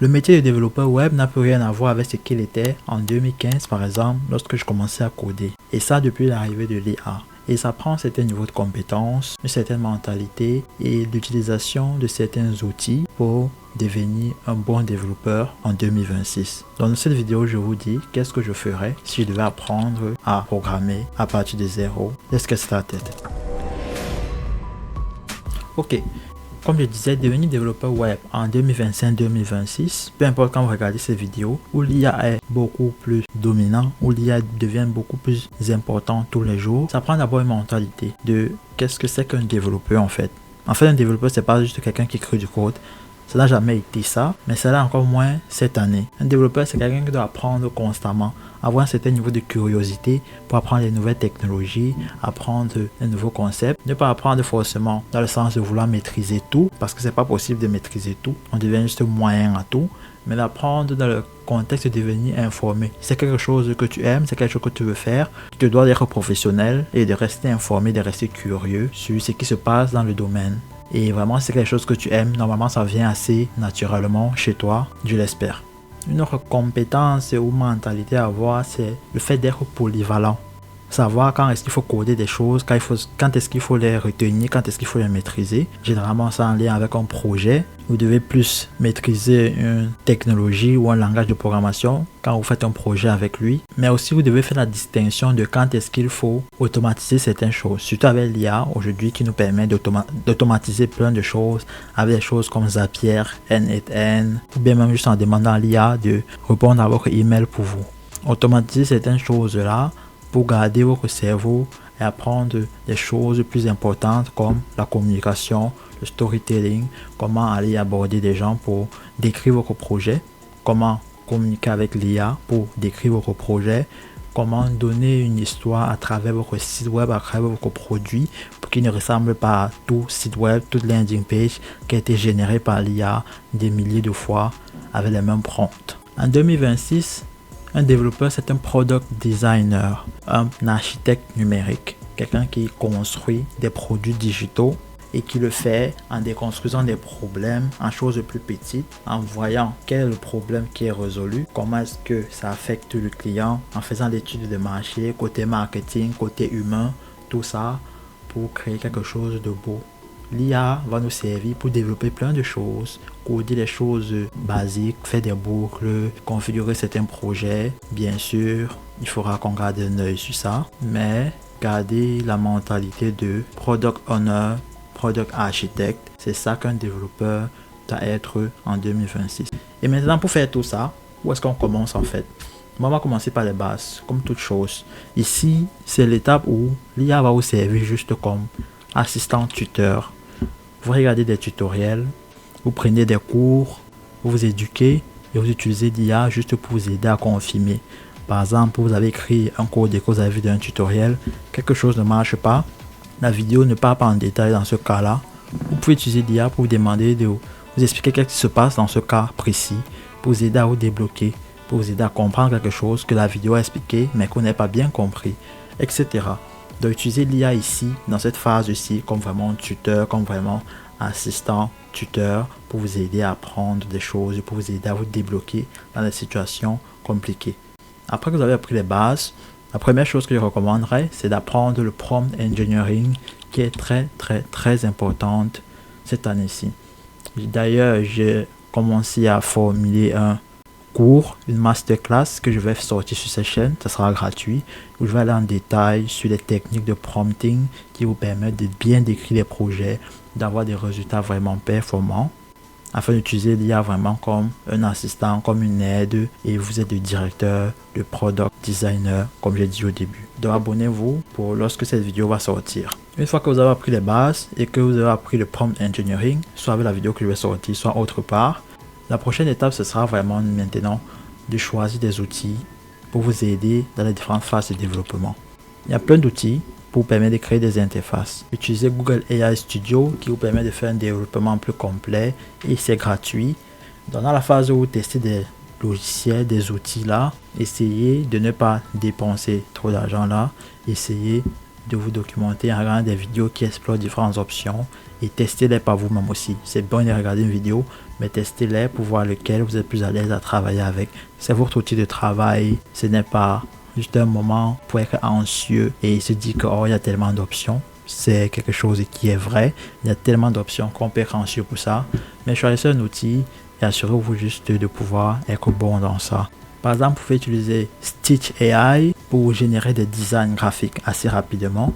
Le métier de développeur web n'a plus rien à voir avec ce qu'il était en 2015 par exemple lorsque je commençais à coder. Et ça depuis l'arrivée de l'IA. Et ça prend un certain niveau de compétences, une certaine mentalité et l'utilisation de certains outils pour devenir un bon développeur en 2026. Dans cette vidéo, je vous dis qu'est-ce que je ferais si je devais apprendre à programmer à partir de zéro. Let's get started. Ok. Comme je disais, devenir développeur web en 2025-2026, peu importe quand vous regardez ces vidéos, où l'IA est beaucoup plus dominant, où l'IA devient beaucoup plus important tous les jours, ça prend d'abord une mentalité de qu'est-ce que c'est qu'un développeur en fait. En fait, un développeur, c'est pas juste quelqu'un qui crée du code. Ça n'a jamais été ça, mais ça l'est encore moins cette année. Un développeur, c'est quelqu'un qui doit apprendre constamment, avoir un certain niveau de curiosité pour apprendre les nouvelles technologies, apprendre les nouveaux concepts. Ne pas apprendre forcément dans le sens de vouloir maîtriser tout, parce que c'est pas possible de maîtriser tout. On devient juste moyen à tout, mais d'apprendre dans le contexte de devenir informé. C'est quelque chose que tu aimes, c'est quelque chose que tu veux faire, tu dois être professionnel et de rester informé, de rester curieux sur ce qui se passe dans le domaine. Et vraiment, c'est quelque chose que tu aimes. Normalement, ça vient assez naturellement chez toi, je l'espère. Une autre compétence ou mentalité à avoir, c'est le fait d'être polyvalent. Savoir quand est-ce qu'il faut coder des choses, quand est-ce qu'il faut les retenir, quand est-ce qu'il faut les maîtriser. Généralement, ça en lien avec un projet. Vous devez plus maîtriser une technologie ou un langage de programmation quand vous faites un projet avec lui. Mais aussi, vous devez faire la distinction de quand est-ce qu'il faut automatiser certaines choses. Surtout avec l'IA aujourd'hui qui nous permet d'automatiser plein de choses avec des choses comme Zapier, N8N, ou bien même juste en demandant à l'IA de répondre à votre email pour vous. Automatiser certaines choses-là pour garder votre cerveau et apprendre des choses plus importantes comme la communication, le storytelling, comment aller aborder des gens pour décrire votre projet, comment communiquer avec l'IA pour décrire votre projet, comment donner une histoire à travers votre site web, à travers votre produit pour qu'il ne ressemble pas à tout site web, toute landing page qui a été générée par l'IA des milliers de fois avec les mêmes prompts. En 2026, un développeur, c'est un product designer, un architecte numérique, quelqu'un qui construit des produits digitaux et qui le fait en déconstruisant des problèmes en choses plus petites, en voyant quel est le problème qui est résolu, comment est-ce que ça affecte le client, en faisant l'étude de marché, côté marketing, côté humain, tout ça pour créer quelque chose de beau. L'IA va nous servir pour développer plein de choses, coder les choses basiques, faire des boucles, configurer certains projets. Bien sûr, il faudra qu'on garde un œil sur ça, mais garder la mentalité de product owner, product architect, c'est ça qu'un développeur doit être en 2026. Et maintenant, pour faire tout ça, où est-ce qu'on commence en fait? On va commencer par les bases, comme toute chose. Ici, c'est l'étape où l'IA va vous servir juste comme assistant tuteur. Vous regardez des tutoriels, vous prenez des cours, vous vous éduquez et vous utilisez l'IA juste pour vous aider à confirmer. Par exemple, vous avez écrit un code et que vous avez vu dans un tutoriel, quelque chose ne marche pas, la vidéo ne part pas en détail dans ce cas-là. Vous pouvez utiliser l'IA pour vous demander de vous expliquer ce qui se passe dans ce cas précis, pour vous aider à vous débloquer, pour vous aider à comprendre quelque chose que la vidéo a expliqué mais qu'on n'a pas bien compris, etc. Donc, utiliser l'IA ici, dans cette phase-ci, comme vraiment tuteur, comme vraiment assistant tuteur, pour vous aider à apprendre des choses, pour vous aider à vous débloquer dans des situations compliquées. Après que vous avez appris les bases, la première chose que je recommanderais, c'est d'apprendre le prompt engineering, qui est très importante cette année-ci. D'ailleurs, j'ai commencé à formuler un cours, une masterclass que je vais sortir sur cette chaîne, ça sera gratuit, où je vais aller en détail sur les techniques de prompting qui vous permettent de bien décrire les projets, d'avoir des résultats vraiment performants, afin d'utiliser l'IA vraiment comme un assistant, comme une aide, et vous êtes le directeur, le product designer, comme j'ai dit au début. Donc abonnez-vous pour lorsque cette vidéo va sortir. Une fois que vous avez appris les bases et que vous avez appris le prompt engineering, soit avec la vidéo que je vais sortir, soit autre part, la prochaine étape, ce sera vraiment maintenant de choisir des outils pour vous aider dans les différentes phases de développement. Il y a plein d'outils pour vous permettre de créer des interfaces. Utilisez Google AI Studio qui vous permet de faire un développement plus complet et c'est gratuit. Dans la phase où vous testez des logiciels, des outils là, essayez de ne pas dépenser trop d'argent là. Essayez de vous documenter en regardant des vidéos qui explorent différentes options et testez-les par vous-même aussi. C'est bon de regarder une vidéo, mais testez-les pour voir lequel vous êtes plus à l'aise à travailler avec. C'est votre outil de travail, ce n'est pas juste un moment pour être anxieux et se dire que oh, il y a tellement d'options. C'est quelque chose qui est vrai. Il y a tellement d'options qu'on peut être anxieux pour ça. Mais choisissez un outil et assurez-vous juste de pouvoir être bon dans ça. Par exemple, vous pouvez utiliser Stitch AI pour générer des designs graphiques assez rapidement.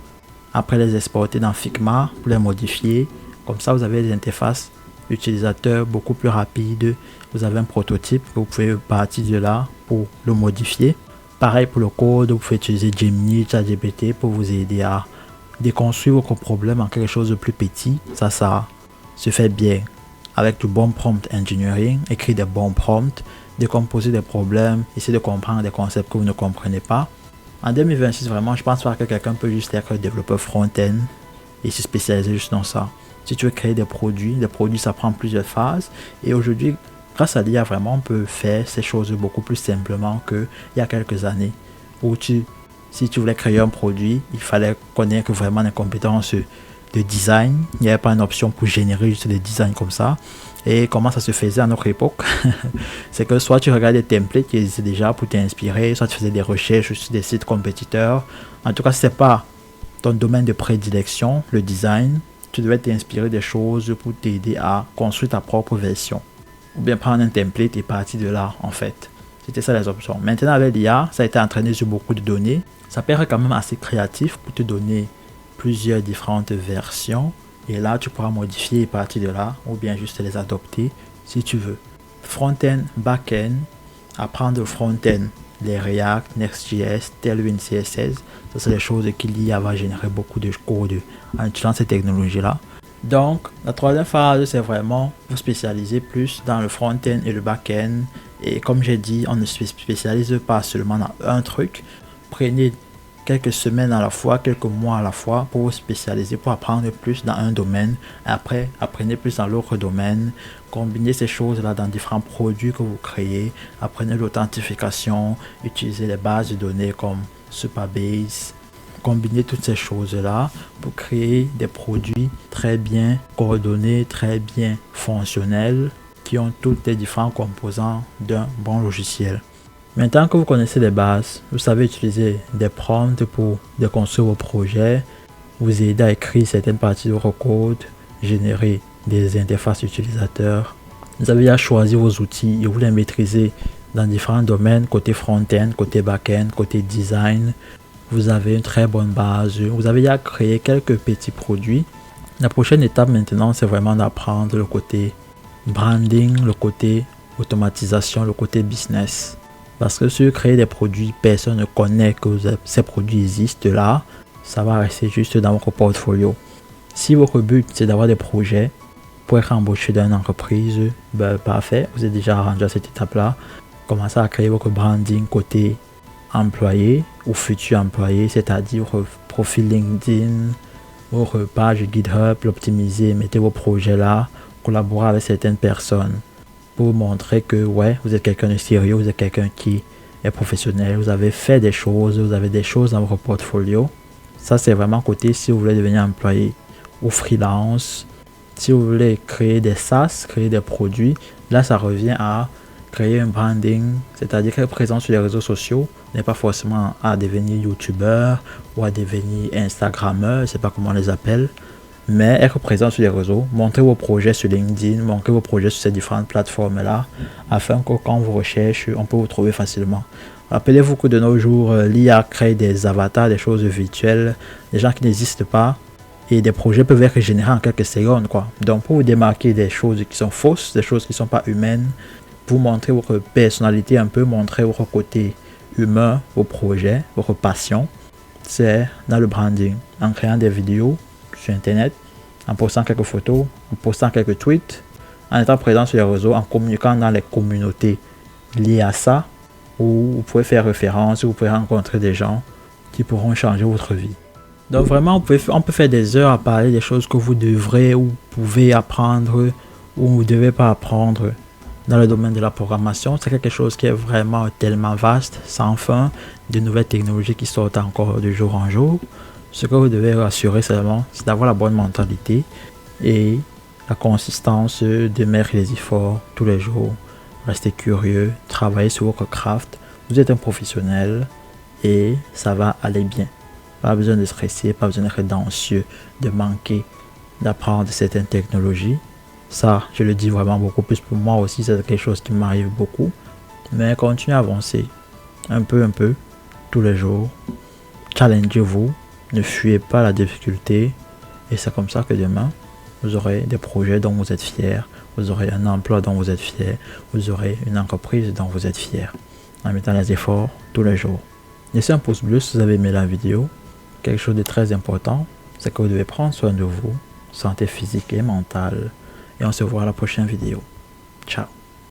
Après les exporter dans Figma pour les modifier. Comme ça, vous avez des interfaces utilisateurs beaucoup plus rapides. Vous avez un prototype que vous pouvez partir de là pour le modifier. Pareil pour le code, vous pouvez utiliser Gemini, ChatGPT pour vous aider à déconstruire votre problème en quelque chose de plus petit. Ça se fait bien avec du bon prompt engineering, écrire des bons prompts, décomposer des problèmes, essayer de comprendre des concepts que vous ne comprenez pas. En 2026, vraiment, je pense pas que quelqu'un peut juste être développeur front-end et se spécialiser juste dans ça. Si tu veux créer des produits, ça prend plusieurs phases. Et aujourd'hui, grâce à l'IA, vraiment, on peut faire ces choses beaucoup plus simplement qu'il y a quelques années où si tu voulais créer un produit, il fallait connaître vraiment les compétences de design. Il n'y avait pas une option pour générer juste des designs comme ça. Et comment ça se faisait à notre époque? C'est que soit tu regardais des templates qui existaient déjà pour t'inspirer, soit tu faisais des recherches sur des sites compétiteurs. En tout cas, si ce n'est pas ton domaine de prédilection, le design, tu devais t'inspirer des choses pour t'aider à construire ta propre version. Ou bien prendre un template et partir de là, en fait. C'était ça les options. Maintenant, avec l'IA, ça a été entraîné sur beaucoup de données. Ça peut être quand même assez créatif pour te donner plusieurs différentes versions. Et là, tu pourras modifier et partir de là, ou bien juste les adopter si tu veux. Front-end, back-end, apprendre le front-end, les React, Next.js, Tailwind CSS. Ça, c'est des choses que l'IA va générer beaucoup de code en utilisant ces technologies-là. Donc, la troisième phase, c'est vraiment vous spécialiser plus dans le front-end et le back-end. Et comme j'ai dit, on ne se spécialise pas seulement dans un truc. Prenez quelques semaines à la fois, quelques mois à la fois pour vous spécialiser, pour apprendre plus dans un domaine. Après, apprenez plus dans l'autre domaine. Combinez ces choses-là dans différents produits que vous créez. Apprenez l'authentification, utilisez les bases de données comme Supabase. Combinez toutes ces choses-là pour créer des produits très bien coordonnés, très bien fonctionnels, qui ont toutes les différents composants d'un bon logiciel. Maintenant que vous connaissez les bases, vous savez utiliser des prompts pour déconstruire vos projets, vous aider à écrire certaines parties de votre code, générer des interfaces utilisateurs. Vous avez à choisir vos outils et vous les maîtriser dans différents domaines, côté front-end, côté back-end, côté design. Vous avez une très bonne base. Vous avez à créer quelques petits produits. La prochaine étape maintenant, c'est vraiment d'apprendre le côté branding, le côté automatisation, le côté business. Parce que si vous créez des produits, personne ne connaît que ces produits existent là. Ça va rester juste dans votre portfolio. Si votre but, c'est d'avoir des projets pour être embauché dans une entreprise, parfait, vous êtes déjà rendu à cette étape-là. Commencez à créer votre branding côté employé ou futur employé, c'est-à-dire votre profil LinkedIn, votre page GitHub, l'optimiser, mettez vos projets là, collaborez avec certaines personnes pour montrer que ouais, vous êtes quelqu'un de sérieux, vous êtes quelqu'un qui est professionnel, vous avez fait des choses, vous avez des choses dans votre portfolio. Ça, c'est vraiment côté si vous voulez devenir employé ou freelance. Si vous voulez créer des SaaS, créer des produits, là, ça revient à créer un branding, c'est-à-dire être présent sur les réseaux sociaux, n'est pas forcément à devenir youtubeur ou à devenir instagrammeur, je ne sais pas comment on les appelle, mais être présent sur les réseaux, montrer vos projets sur LinkedIn, montrer vos projets sur ces différentes plateformes-là, afin que quand vous recherchez, on peut vous trouver facilement. Rappelez-vous que de nos jours, l'IA crée des avatars, des choses virtuelles, des gens qui n'existent pas, et des projets peuvent être générés en quelques secondes, quoi. Donc, pour vous démarquer des choses qui sont fausses, des choses qui ne sont pas humaines, pour montrer votre personnalité un peu, montrer votre côté humain, vos projets, votre passion, c'est dans le branding, en créant des vidéos sur Internet, en postant quelques photos, en postant quelques tweets, en étant présent sur les réseaux, en communiquant dans les communautés liées à ça, où vous pouvez faire référence, où vous pouvez rencontrer des gens qui pourront changer votre vie. Donc vraiment, on peut faire des heures à parler des choses que vous devrez ou pouvez apprendre ou vous ne devez pas apprendre dans le domaine de la programmation. C'est quelque chose qui est vraiment tellement vaste, sans fin, de nouvelles technologies qui sortent encore de jour en jour. Ce que vous devez assurer seulement, c'est d'avoir la bonne mentalité et la consistance de mettre les efforts tous les jours. Restez curieux, travaillez sur votre craft. Vous êtes un professionnel et ça va aller bien. Pas besoin de stresser, pas besoin d'être anxieux, de manquer d'apprendre certaines technologies. Ça, je le dis vraiment beaucoup plus pour moi aussi, c'est quelque chose qui m'arrive beaucoup. Mais continuez à avancer un peu, tous les jours. Challengez-vous, ne fuyez pas la difficulté. Et c'est comme ça que demain, vous aurez des projets dont vous êtes fiers, vous aurez un emploi dont vous êtes fiers, vous aurez une entreprise dont vous êtes fiers, en mettant les efforts tous les jours. Laissez un pouce bleu si vous avez aimé la vidéo. Quelque chose de très important, c'est que vous devez prendre soin de vous, santé physique et mentale. Et on se voit à la prochaine vidéo. Ciao.